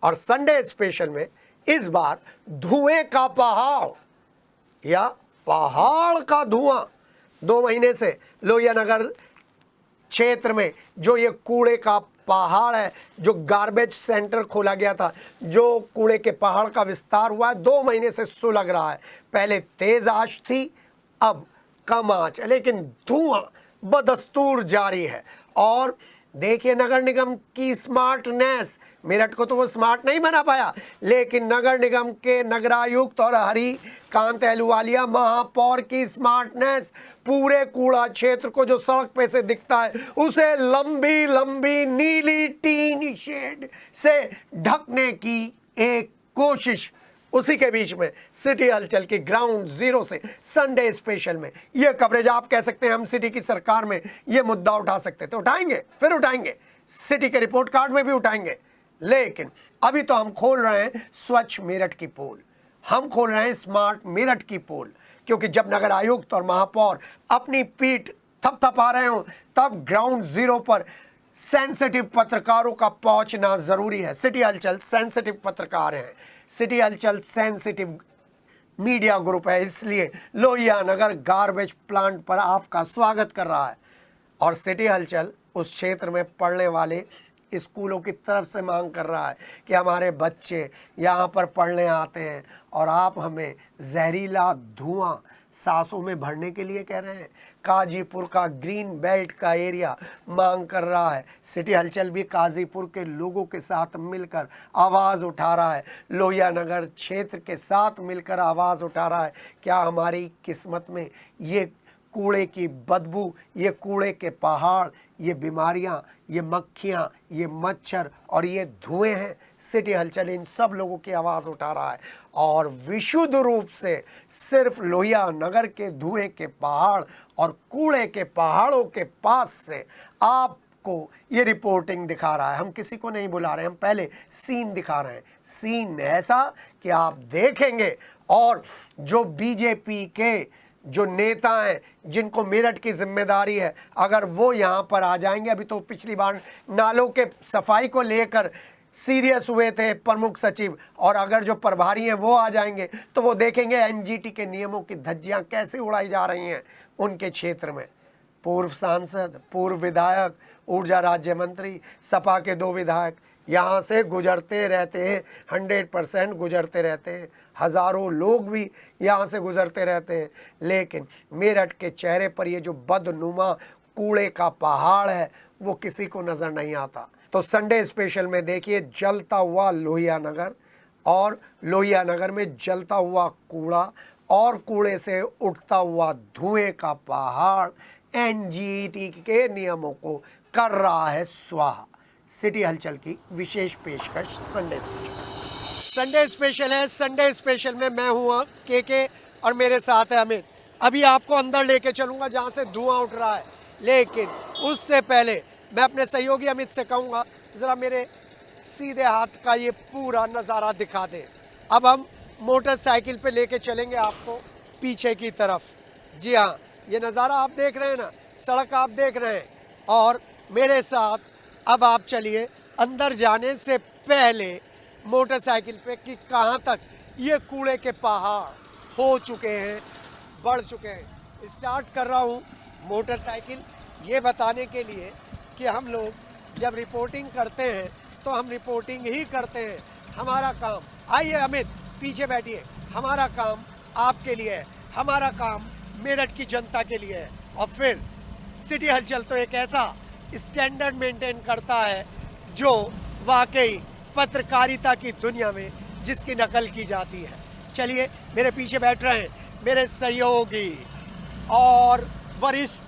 और Sunday special में इस बार धुएं का पहाड़ या पहाड़ का धुआं 2 महीने से लोहिया नगर क्षेत्र में जो ये कूड़े का पहाड़ है, जो गार्बेज सेंटर खोला गया था, जो कूड़े के पहाड़ का विस्तार हुआ है, 2 महीने से सुलग रहा है। पहले तेज आंच थी, अब कम आंच, लेकिन धुआं बदस्तूर जारी है। और देखिए नगर निगम की स्मार्टनेस, मेरठ को तो वो स्मार्ट नहीं बना पाया, लेकिन नगर निगम के नगरायुक्त और हरिकांत अहलूवालिया महापौर की स्मार्टनेस, पूरे कूड़ा क्षेत्र को जो सड़क पे से दिखता है उसे लंबी लंबी नीली टीन शेड से ढकने की एक कोशिश। उसी के बीच में सिटी हलचल की ग्राउंड जीरो से संडे स्पेशल में ये कवरेज, आप कह सकते हैं हम सिटी की सरकार में ये मुद्दा उठा सकते थे, उठाएंगे, फिर उठाएंगे, सिटी के रिपोर्ट कार्ड में भी उठाएंगे। लेकिन अभी तो हम खोल रहे हैं स्वच्छ मेरठ की पोल, हम खोल रहे हैं स्मार्ट मेरठ की पोल, क्योंकि जब नगर आयुक्त और महापौर अपनी पीठ थपथपा रहे हो तब ग्राउंड जीरो पर सेंसिटिव पत्रकारों का पहुंचना जरूरी है। सिटी हलचल सेंसिटिव पत्रकार हैं, सिटी हलचल सेंसिटिव मीडिया ग्रुप है, इसलिए लोहिया नगर गार्बेज प्लांट पर आपका स्वागत कर रहा है। और सिटी हलचल उस क्षेत्र में पढ़ने वाले स्कूलों की तरफ से मांग कर रहा है कि हमारे बच्चे यहाँ पर पढ़ने आते हैं और आप हमें जहरीला धुआं सांसों में भरने के लिए कह रहे हैं। काजीपुर का ग्रीन बेल्ट का एरिया मांग कर रहा है। सिटी हलचल भी काजीपुर के लोगों के साथ मिलकर आवाज़ उठा रहा है, लोहिया नगर क्षेत्र के साथ मिलकर आवाज़ उठा रहा है। क्या हमारी किस्मत में ये कूड़े की बदबू, ये कूड़े के पहाड़, ये बीमारियां, ये मक्खियां, ये मच्छर और ये धुएं हैं? सिटी हलचल इन सब लोगों की आवाज़ उठा रहा है और विशुद्ध रूप से सिर्फ लोहिया नगर के धुएं के पहाड़ और कूड़े के पहाड़ों के पास से आपको ये रिपोर्टिंग दिखा रहा है। हम किसी को नहीं बुला रहे हैं, हम पहले सीन दिखा रहे हैं। सीन ऐसा कि आप देखेंगे और जो बीजेपी के जो नेता हैं जिनको मेरठ की जिम्मेदारी है, अगर वो यहाँ पर आ जाएंगे, अभी तो पिछली बार नालों के सफाई को लेकर सीरियस हुए थे प्रमुख सचिव, और अगर जो प्रभारी हैं वो आ जाएंगे तो वो देखेंगे एनजीटी के नियमों की धज्जियाँ कैसे उड़ाई जा रही हैं उनके क्षेत्र में। पूर्व सांसद, पूर्व विधायक, ऊर्जा राज्य मंत्री, सपा के 2 विधायक यहाँ से गुजरते रहते हैं, 100% गुजरते रहते हैं। हज़ारों लोग भी यहाँ से गुजरते रहते हैं, लेकिन मेरठ के चेहरे पर ये जो बदनुमा कूड़े का पहाड़ है वो किसी को नज़र नहीं आता। तो संडे स्पेशल में देखिए जलता हुआ लोहिया नगर, और लोहिया नगर में जलता हुआ कूड़ा और कूड़े से उठता हुआ धुएं का पहाड़ एनजीटी के नियमों को कर रहा है स्वाहा। सिटी हलचल की विशेष पेशकश संडे स्पेशल। संडे स्पेशल है, संडे स्पेशल में मैं हूँ के और मेरे साथ है अमित। अभी आपको अंदर लेके चलूँगा जहाँ से धुआं उठ रहा है, लेकिन उससे पहले मैं अपने सहयोगी अमित से कहूँगा ज़रा मेरे सीधे हाथ का ये पूरा नज़ारा दिखा दें। अब हम मोटरसाइकिल पे लेके चलेंगे आपको पीछे की तरफ। जी हाँ, ये नज़ारा आप देख रहे हैं ना, सड़क आप देख रहे हैं, और मेरे साथ अब आप चलिए अंदर जाने से पहले मोटरसाइकिल पे कि कहाँ तक ये कूड़े के पहाड़ हो चुके हैं, बढ़ चुके हैं। स्टार्ट कर रहा हूँ मोटरसाइकिल ये बताने के लिए कि हम लोग जब रिपोर्टिंग करते हैं तो हम रिपोर्टिंग ही करते हैं। हमारा काम, आइए अमित पीछे बैठिए, हमारा काम आपके लिए है, हमारा काम मेरठ की जनता के लिए है। और फिर सिटी हलचल तो एक ऐसा स्टैंडर्ड मेंटेन करता है जो वाकई पत्रकारिता की दुनिया में जिसकी नकल की जाती है। चलिए मेरे पीछे बैठ रहे हैं मेरे सहयोगी और वरिष्ठ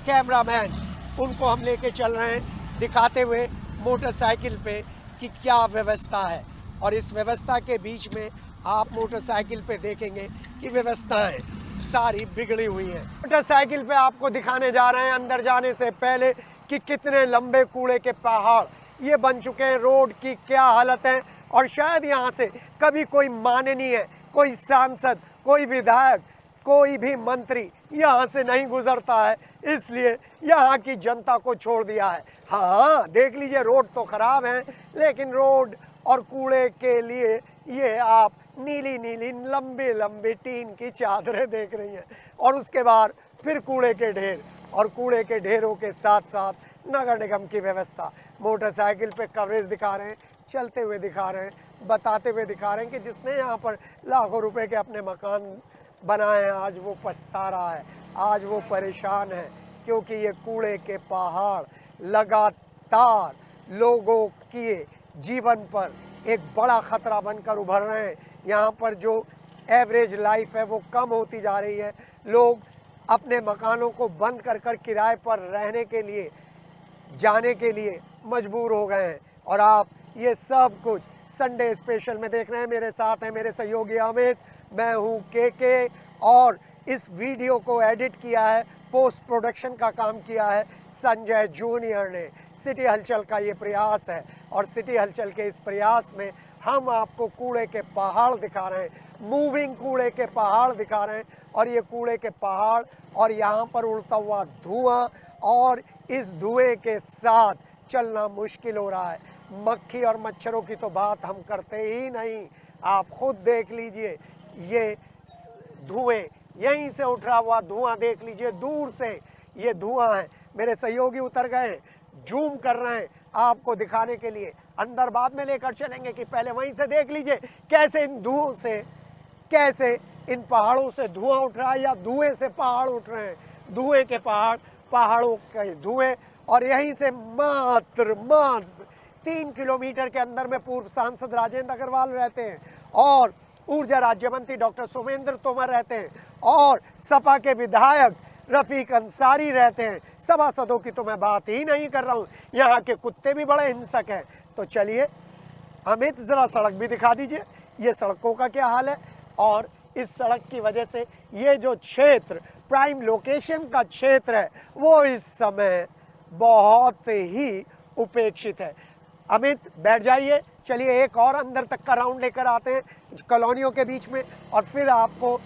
कैमरामैन, उनको हम लेके चल रहे हैं दिखाते हुए मोटरसाइकिल पे कि क्या व्यवस्था है। और इस व्यवस्था के बीच में आप मोटरसाइकिल पे देखेंगे कि व्यवस्थाएं सारी बिगड़ी हुई हैं। मोटरसाइकिल पे आपको दिखाने जा रहे हैं अंदर जाने से पहले कि कितने लंबे कूड़े के पहाड़ ये बन चुके हैं, रोड की क्या हालत है। और शायद यहाँ से कभी कोई माननीय है, कोई सांसद, कोई विधायक, कोई भी मंत्री यहाँ से नहीं गुजरता है, इसलिए यहाँ की जनता को छोड़ दिया है। हाँ, देख लीजिए रोड तो खराब है, लेकिन रोड और कूड़े के लिए ये आप नीली नीली लंबी लंबी टीन की चादरें देख रही हैं, और उसके बाद फिर कूड़े के ढेर, और कूड़े के ढेरों के साथ साथ नगर निगम की व्यवस्था। मोटरसाइकिल पे कवरेज दिखा रहे हैं, चलते हुए दिखा रहे हैं, बताते हुए दिखा रहे हैं कि जिसने यहाँ पर लाखों रुपए के अपने मकान बनाए हैं, आज वो पछता रहा है, आज वो परेशान है, क्योंकि ये कूड़े के पहाड़ लगातार लोगों के जीवन पर एक बड़ा खतरा बनकर उभर रहे हैं। यहाँ पर जो एवरेज लाइफ है वो कम होती जा रही है। लोग अपने मकानों को बंद कर कर किराए पर रहने के लिए, जाने के लिए मजबूर हो गए हैं। और आप ये सब कुछ संडे स्पेशल में देख रहे हैं। मेरे साथ हैं मेरे सहयोगी अमित, मैं हूँ के, और इस वीडियो को एडिट किया है, पोस्ट प्रोडक्शन का काम किया है संजय जूनियर ने। सिटी हलचल का ये प्रयास है, और सिटी हलचल के इस प्रयास में हम आपको कूड़े के पहाड़ दिखा रहे हैं, मूविंग कूड़े के पहाड़ दिखा रहे हैं। और ये कूड़े के पहाड़ और यहाँ पर उड़ता हुआ धुआं, और इस धुएं के साथ चलना मुश्किल हो रहा है। मक्खी और मच्छरों की तो बात हम करते ही नहीं। आप खुद देख लीजिए, ये धुएं, यहीं से उठ रहा हुआ धुआं देख लीजिए, दूर से ये धुआं है। मेरे सहयोगी उतर गए, जूम कर रहे हैं आपको दिखाने के लिए। अंदर बाद में लेकर चलेंगे कि पहले वहीं से देख लीजिए कैसे इन धुओं से, कैसे इन पहाड़ों से धुआं उठ रहा है, या धुएं से पहाड़ उठ रहे हैं। धुएं के पहाड़, पहाड़ों के धुएं। और यहीं से मात्र 3 किलोमीटर के अंदर में पूर्व सांसद राजेंद्र अग्रवाल रहते हैं, और ऊर्जा राज्य मंत्री डॉक्टर सोमेंद्र तोमर रहते हैं, और सपा के विधायक रफीक अंसारी रहते हैं। सभासदों की तो मैं बात ही नहीं कर रहा हूँ, यहाँ के कुत्ते भी बड़े हिंसक हैं। तो चलिए अमित, जरा सड़क भी दिखा दीजिए, ये सड़कों का क्या हाल है। और इस सड़क की वजह से ये जो क्षेत्र, प्राइम लोकेशन का क्षेत्र है, वो इस समय बहुत ही उपेक्षित है। अमित बैठ जाइए, चलिए एक और अंदर तक का राउंड लेकर आते हैं कॉलोनियों के बीच में, और फिर आपको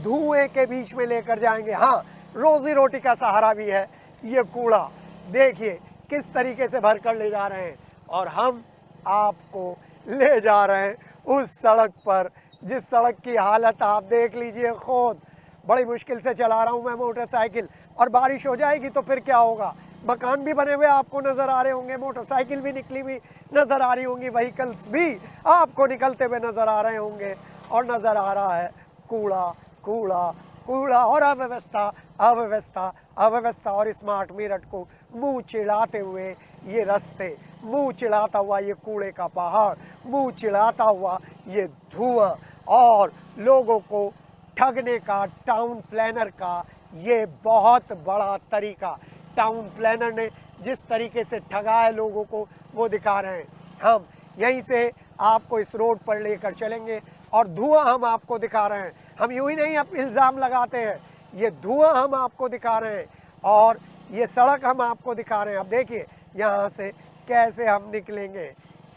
धुएं के बीच में लेकर जाएंगे। हाँ, रोजी रोटी का सहारा भी है ये कूड़ा। देखिए किस तरीके से भरकर ले जा रहे हैं, और हम आपको ले जा रहे हैं उस सड़क पर जिस सड़क की हालत आप देख लीजिए खुद। बड़ी मुश्किल से चला रहा हूँ मैं मोटरसाइकिल, और बारिश हो जाएगी तो फिर क्या होगा। मकान भी बने हुए आपको नजर आ रहे होंगे, मोटरसाइकिल भी निकली हुई नजर आ रही होंगी, व्हीकल्स भी आपको निकलते हुए नजर आ रहे होंगे, और नजर आ रहा है कूड़ा कूड़ा कूड़ा और अव्यवस्था अव्यवस्था अव्यवस्था। और स्मार्ट मेरठ को मुंह चिढ़ाते हुए ये रास्ते, मुंह चिढ़ाता हुआ ये कूड़े का पहाड़, मुंह चिढ़ाता हुआ ये धुआं, और लोगों को ठगने का टाउन प्लानर का ये बहुत बड़ा तरीका। टाउन प्लानर ने जिस तरीके से ठगा है लोगों को वो दिखा रहे हैं। हम यहीं से आपको इस रोड पर लेकर चलेंगे, और धुआं हम आपको दिखा रहे हैं। हम यूं ही नहीं अब इल्ज़ाम लगाते हैं, ये धुआं हम आपको दिखा रहे हैं, और ये सड़क हम आपको दिखा रहे हैं। अब देखिए यहाँ से कैसे हम निकलेंगे,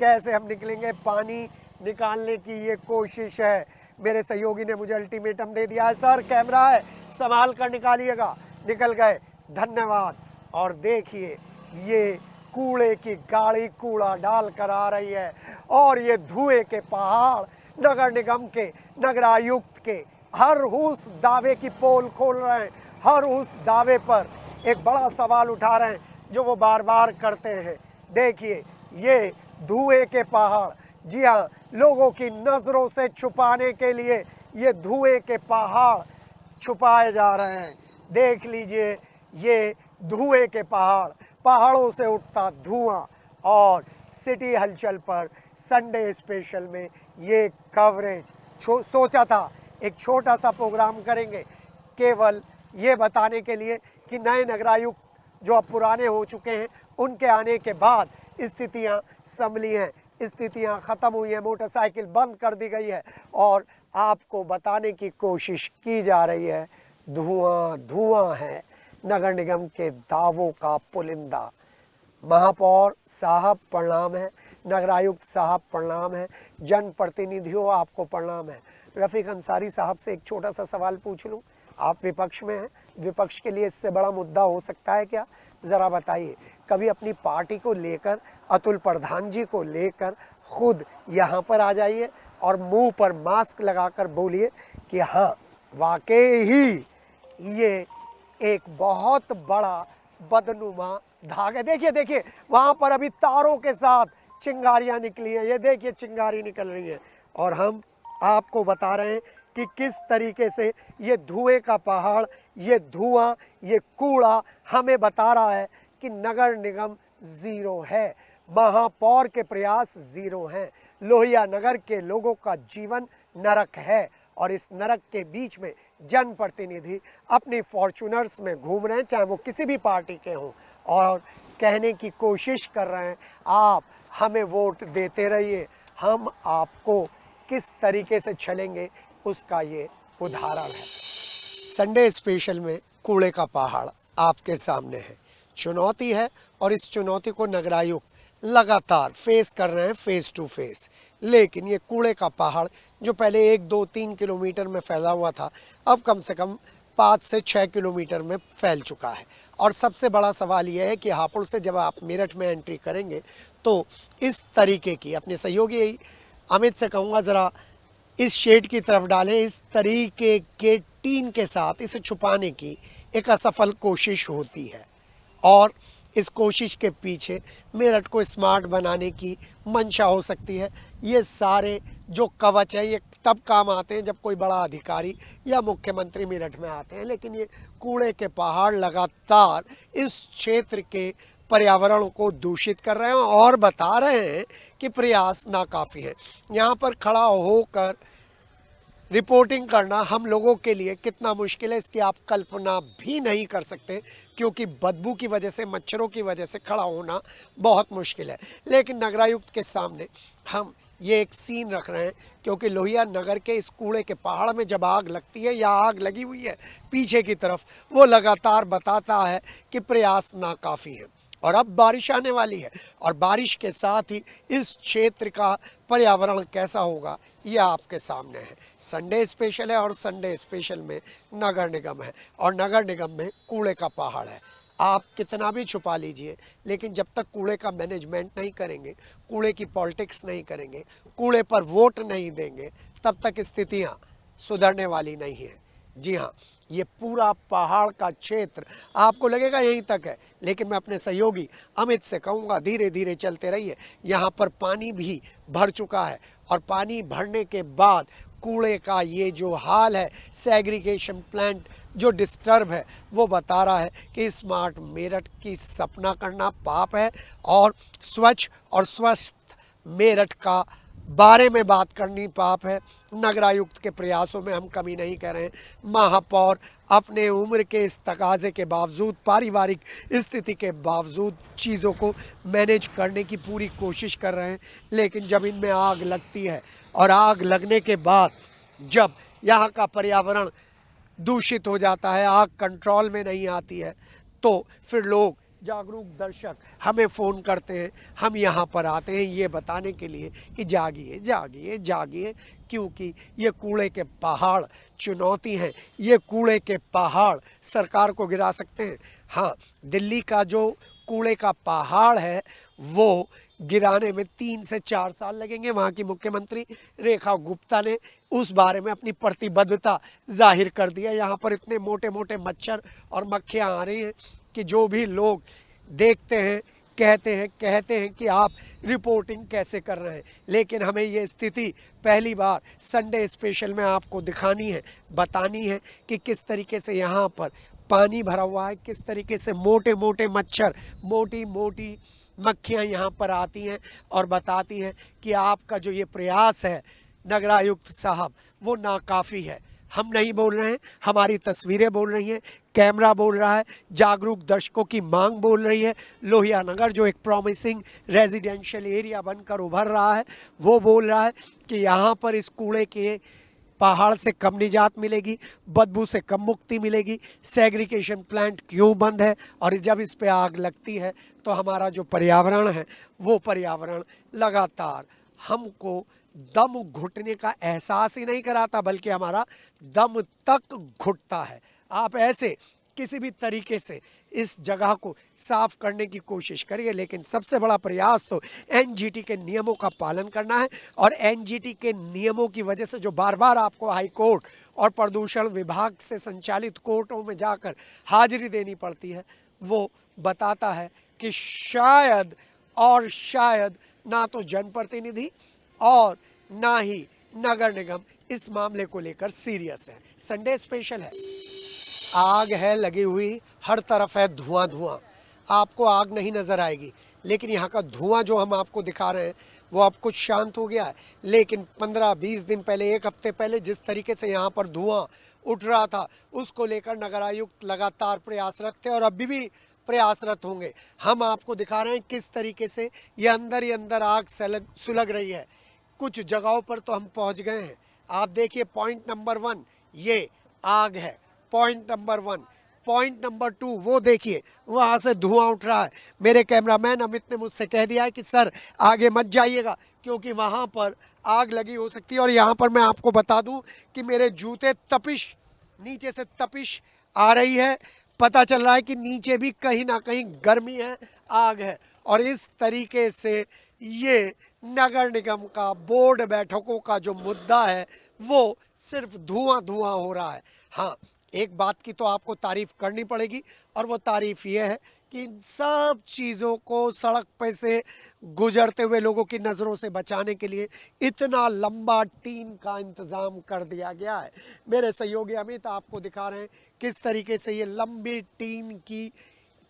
कैसे हम निकलेंगे। पानी निकालने की ये कोशिश है। मेरे सहयोगी ने मुझे अल्टीमेटम दे दिया है, सर कैमरा है संभाल कर निकालिएगा। निकल गए, धन्यवाद। और देखिए ये कूड़े की गाड़ी कूड़ा डाल कर आ रही है, और ये धुएं के पहाड़ नगर निगम के, नगरायुक्त के हर उस दावे की पोल खोल रहे हैं, हर उस दावे पर एक बड़ा सवाल उठा रहे हैं जो वो बार बार करते हैं। देखिए ये धुएं के पहाड़, जी हाँ, लोगों की नज़रों से छुपाने के लिए ये धुएं के पहाड़ छुपाए जा रहे हैं। देख लीजिए ये धुएं के पहाड़, पहाड़ों से उठता धुआं। और सिटी हलचल पर संडे स्पेशल में ये कवरेज सोचा था एक छोटा सा प्रोग्राम करेंगे, केवल ये बताने के लिए कि नए नगरायुक्त जो अब पुराने हो चुके हैं उनके आने के बाद स्थितियां संभली हैं, स्थितियां ख़त्म हुई हैं, मोटरसाइकिल बंद कर दी गई है, और आपको बताने की कोशिश की जा रही है धुआं धुआं है नगर निगम के दावों का पुलिंदा। महापौर साहब प्रणाम है, नगरायुक्त साहब प्रणाम है, जनप्रतिनिधियों आपको प्रणाम है। रफीक अंसारी साहब से एक छोटा सा सवाल पूछ लूं, आप विपक्ष में हैं, विपक्ष के लिए इससे बड़ा मुद्दा हो सकता है क्या, ज़रा बताइए। कभी अपनी पार्टी को लेकर, अतुल प्रधान जी को लेकर खुद यहाँ पर आ जाइए और मुंह पर मास्क लगाकर बोलिए कि हाँ वाकई ही ये एक बहुत बड़ा बदनुमा धागा। देखिए देखिए वहाँ पर अभी तारों के साथ चिंगारियाँ निकली हैं, ये देखिए चिंगारी निकल रही है। और हम आपको बता रहे हैं कि किस तरीके से ये धुएं का पहाड़, ये धुआं, ये कूड़ा हमें बता रहा है कि नगर निगम ज़ीरो है, महापौर के प्रयास ज़ीरो हैं, लोहिया नगर के लोगों का जीवन नरक है। और इस नरक के बीच में जनप्रतिनिधि अपनी फॉर्च्यूनर्स में घूम रहे हैं, चाहे वो किसी भी पार्टी के हों, और कहने की कोशिश कर रहे हैं आप हमें वोट देते रहिए, हम आपको किस तरीके से चलेंगे उसका ये उदाहरण है। संडे स्पेशल में कूड़े का पहाड़ आपके सामने है, चुनौती है और इस चुनौती को नगरायुक्त लगातार फेस कर रहे हैं, फेस टू फेस। लेकिन ये कूड़े का पहाड़ जो पहले 1, 2, 3 किलोमीटर में फैला हुआ था, अब कम से कम 5 से 6 किलोमीटर में फैल चुका है। और सबसे बड़ा सवाल यह है कि हापुड़ से जब आप मेरठ में एंट्री करेंगे तो इस तरीके की, अपने सहयोगी अमित से कहूँगा ज़रा इस शेड की तरफ डालें, इस तरीके के टीन के साथ इसे छुपाने की एक असफल कोशिश होती है। और इस कोशिश के पीछे मेरठ को स्मार्ट बनाने की मंशा हो सकती है। ये सारे जो कवच है ये तब काम आते हैं जब कोई बड़ा अधिकारी या मुख्यमंत्री मेरठ में आते हैं, लेकिन ये कूड़े के पहाड़ लगातार इस क्षेत्र के पर्यावरण को दूषित कर रहे हैं और बता रहे हैं कि प्रयास नाकाफ़ी है। यहाँ पर खड़ा होकर रिपोर्टिंग करना हम लोगों के लिए कितना मुश्किल है इसकी आप कल्पना भी नहीं कर सकते, क्योंकि बदबू की वजह से, मच्छरों की वजह से खड़ा होना बहुत मुश्किल है। लेकिन नगरायुक्त के सामने हम ये एक सीन रख रहे हैं, क्योंकि लोहिया नगर के इस कूड़े के पहाड़ में जब आग लगती है या आग लगी हुई है पीछे की तरफ, वो लगातार बताता है कि प्रयास नाकाफ़ी है। और अब बारिश आने वाली है और बारिश के साथ ही इस क्षेत्र का पर्यावरण कैसा होगा ये आपके सामने है। संडे स्पेशल है और संडे स्पेशल में नगर निगम है और नगर निगम में कूड़े का पहाड़ है। आप कितना भी छुपा लीजिए, लेकिन जब तक कूड़े का मैनेजमेंट नहीं करेंगे, कूड़े की पॉलिटिक्स नहीं करेंगे, कूड़े पर वोट नहीं देंगे, तब तक स्थितियाँ सुधरने वाली नहीं हैं। जी हाँ, ये पूरा पहाड़ का क्षेत्र आपको लगेगा यहीं तक है, लेकिन मैं अपने सहयोगी अमित से कहूँगा धीरे धीरे चलते रहिए। यहाँ पर पानी भी भर चुका है और पानी भरने के बाद कूड़े का ये जो हाल है, सेग्रीगेशन प्लांट जो डिस्टर्ब है, वो बता रहा है कि स्मार्ट मेरठ की सपना करना पाप है और स्वच्छ और स्वस्थ मेरठ का बारे में बात करनी पाप है। नगरायुक्त के प्रयासों में हम कमी नहीं कर रहे हैं। महापौर अपने उम्र के इस तकाजे के बावजूद, पारिवारिक स्थिति के बावजूद चीज़ों को मैनेज करने की पूरी कोशिश कर रहे हैं, लेकिन जब इनमें आग लगती है और आग लगने के बाद जब यहाँ का पर्यावरण दूषित हो जाता है, आग कंट्रोल में नहीं आती है, तो फिर लोग, जागरूक दर्शक हमें फ़ोन करते हैं, हम यहाँ पर आते हैं ये बताने के लिए कि जागिए जागिए जागिए, क्योंकि ये कूड़े के पहाड़ चुनौती हैं। ये कूड़े के पहाड़ सरकार को गिरा सकते हैं। हाँ, दिल्ली का जो कूड़े का पहाड़ है वो गिराने में 3 से 4 साल लगेंगे। वहाँ की मुख्यमंत्री रेखा गुप्ता ने उस बारे में अपनी प्रतिबद्धता जाहिर कर दिया। यहाँ पर इतने मोटे मोटे मच्छर और मक्खियाँ आ रही हैं कि जो भी लोग देखते हैं कहते हैं कि आप रिपोर्टिंग कैसे कर रहे हैं। लेकिन हमें ये स्थिति पहली बार संडे स्पेशल में आपको दिखानी है, बतानी है कि किस तरीके से यहाँ पर पानी भरा हुआ है, किस तरीके से मोटे मोटे मच्छर, मोटी मोटी मक्खियाँ यहाँ पर आती हैं और बताती हैं कि आपका जो ये प्रयास है नगरायुक्त साहब वो नाकाफ़ी है। हम नहीं बोल रहे हैं, हमारी तस्वीरें बोल रही हैं, कैमरा बोल रहा है, जागरूक दर्शकों की मांग बोल रही है। लोहिया नगर जो एक प्रॉमिसिंग रेजिडेंशियल एरिया बनकर उभर रहा है वो बोल रहा है कि यहाँ पर इस कूड़े के पहाड़ से कम निजात मिलेगी, बदबू से कम मुक्ति मिलेगी। सेग्रीगेशन प्लांट क्यों बंद है और जब इस पे आग लगती है तो हमारा जो पर्यावरण है वो पर्यावरण लगातार हमको दम घुटने का एहसास ही नहीं कराता, बल्कि हमारा दम तक घुटता है। आप ऐसे किसी भी तरीके से इस जगह को साफ करने की कोशिश करिए, लेकिन सबसे बड़ा प्रयास तो एनजीटी के नियमों का पालन करना है। और एनजीटी के नियमों की वजह से जो बार बार आपको हाई कोर्ट और प्रदूषण विभाग से संचालित कोर्टों में जाकर हाजिरी देनी पड़ती है, वो बताता है कि शायद और शायद ना तो जनप्रतिनिधि और ना ही नगर निगम इस मामले को लेकर सीरियस है। संडे स्पेशल है। आग है लगी हुई, हर तरफ है धुआं धुआं। आपको आग नहीं नजर आएगी, लेकिन यहाँ का धुआं जो हम आपको दिखा रहे हैं वो अब कुछ शांत हो गया है। लेकिन 15-20 दिन पहले, एक हफ्ते पहले जिस तरीके से यहाँ पर धुआं उठ रहा था, उसको लेकर नगर आयुक्त लगातार प्रयासरत थे और अभी भी प्रयासरत होंगे। हम आपको दिखा रहे हैं किस तरीके से ये अंदर ही अंदर आग सुलग रही है। कुछ जगहों पर तो हम पहुंच गए हैं। आप देखिए, पॉइंट नंबर 1 ये आग है, पॉइंट नंबर 1। पॉइंट नंबर 2 वो देखिए, वहां से धुआं उठ रहा है। मेरे कैमरामैन अमित ने मुझसे कह दिया है कि सर आगे मत जाइएगा, क्योंकि वहां पर आग लगी हो सकती है। और यहाँ पर मैं आपको बता दूं कि मेरे जूते तपिश, नीचे से तपिश आ रही है। पता चल रहा है कि नीचे भी कहीं ना कहीं गर्मी है, आग है। और इस तरीके से ये नगर निगम का बोर्ड बैठकों का जो मुद्दा है वो सिर्फ धुआं धुआं हो रहा है। हाँ, एक बात की तो आपको तारीफ करनी पड़ेगी, और वो तारीफ ये है कि इन सब चीज़ों को सड़क पे से गुजरते हुए लोगों की नज़रों से बचाने के लिए इतना लंबा टीन का इंतज़ाम कर दिया गया है। मेरे सहयोगी अमित आपको दिखा रहे हैं किस तरीके से ये लंबी टीन की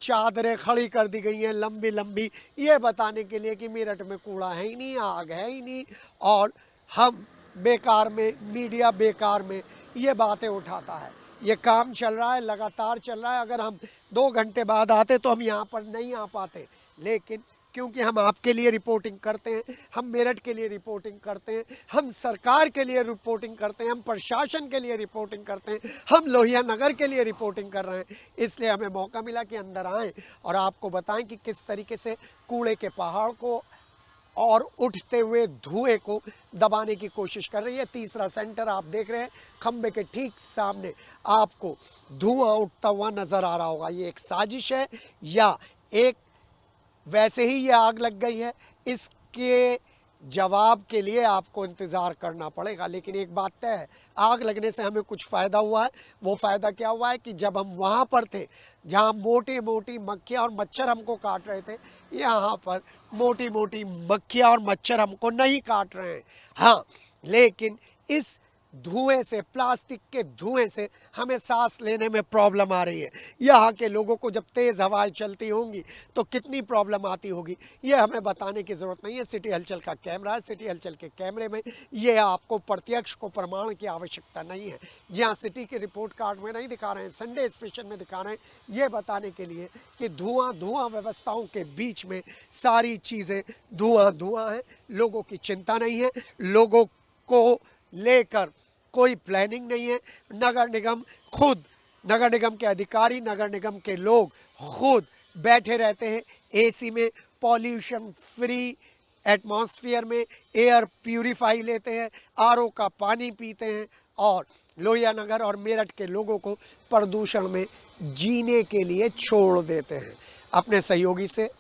चादरें खड़ी कर दी गई हैं, लंबी लंबी, ये बताने के लिए कि मेरठ में कूड़ा है ही नहीं, आग है ही नहीं, और हम बेकार में, मीडिया बेकार में ये बातें उठाता है। ये काम चल रहा है, लगातार चल रहा है। अगर हम 2 घंटे बाद आते तो हम यहाँ पर नहीं आ पाते, लेकिन क्योंकि हम आपके लिए रिपोर्टिंग करते हैं, हम मेरठ के लिए रिपोर्टिंग करते हैं, हम सरकार के लिए रिपोर्टिंग करते हैं, हम प्रशासन के लिए रिपोर्टिंग करते हैं, हम लोहिया नगर के लिए रिपोर्टिंग कर रहे हैं, इसलिए हमें मौका मिला कि अंदर आएँ और आपको बताएं कि किस तरीके से कूड़े के पहाड़ को और उठते हुए धुएं को दबाने की कोशिश कर रही है। तीसरा सेंटर आप देख रहे हैं, खंबे के ठीक सामने आपको धुआं उठता हुआ नजर आ रहा होगा। ये एक साजिश है या एक वैसे ही ये आग लग गई है, इसके जवाब के लिए आपको इंतज़ार करना पड़ेगा। लेकिन एक बात तय है, आग लगने से हमें कुछ फ़ायदा हुआ है। वो फ़ायदा क्या हुआ है कि जब हम वहाँ पर थे जहाँ मोटी मोटी मक्खियाँ और मच्छर हमको काट रहे थे, यहाँ पर मोटी मोटी मक्खियाँ और मच्छर हमको नहीं काट रहे हैं। हाँ, लेकिन इस धुएं से, प्लास्टिक के धुएं से हमें सांस लेने में प्रॉब्लम आ रही है। यहाँ के लोगों को जब तेज़ हवाएं चलती होंगी तो कितनी प्रॉब्लम आती होगी, ये हमें बताने की ज़रूरत नहीं है। सिटी हलचल का कैमरा है, सिटी हलचल के कैमरे में ये आपको प्रत्यक्ष को प्रमाण की आवश्यकता नहीं है। जहाँ सिटी के रिपोर्ट कार्ड में नहीं दिखा रहे हैं, संडे स्पेशल में दिखा रहे हैं, ये बताने के लिए कि धुआं धुआं व्यवस्थाओं के बीच में सारी चीज़ें धुआं धुआं है। लोगों की चिंता नहीं है, लोगों को लेकर कोई प्लानिंग नहीं है। नगर निगम खुद, नगर निगम के अधिकारी, नगर निगम के लोग खुद बैठे रहते हैं एसी में, पॉल्यूशन फ्री एटमॉस्फेयर में एयर प्यूरिफाई लेते हैं, आरओ का पानी पीते हैं और लोहिया नगर और मेरठ के लोगों को प्रदूषण में जीने के लिए छोड़ देते हैं। अपने सहयोगी से,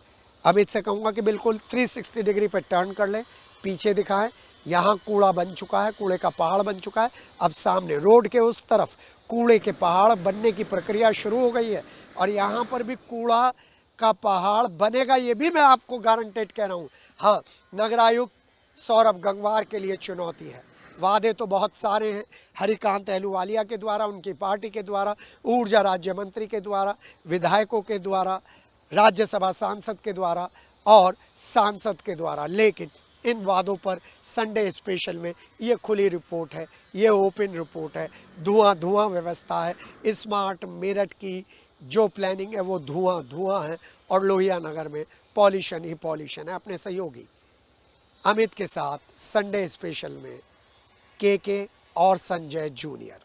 अमित से कहूँगा कि बिल्कुल 360 डिग्री पर टर्न कर लें, पीछे दिखाएं। यहाँ कूड़ा बन चुका है, कूड़े का पहाड़ बन चुका है। अब सामने रोड के उस तरफ कूड़े के पहाड़ बनने की प्रक्रिया शुरू हो गई है और यहाँ पर भी कूड़ा का पहाड़ बनेगा, ये भी मैं आपको गारंटेड कह रहा हूँ। हाँ, नगर आयुक्त सौरभ गंगवार के लिए चुनौती है। वादे तो बहुत सारे हैं, हरिकांत अहलूवालिया के द्वारा, उनकी पार्टी के द्वारा, ऊर्जा राज्य मंत्री के द्वारा, विधायकों के द्वारा, राज्यसभा सांसद के द्वारा और सांसद के द्वारा, लेकिन इन वादों पर संडे स्पेशल में ये खुली रिपोर्ट है, ये ओपन रिपोर्ट है। धुआं धुआं व्यवस्था है। स्मार्ट मेरठ की जो प्लानिंग है वो धुआं धुआं है और लोहिया नगर में पॉल्यूशन ही पॉल्यूशन है। अपने सहयोगी अमित के साथ संडे स्पेशल में के और संजय जूनियर।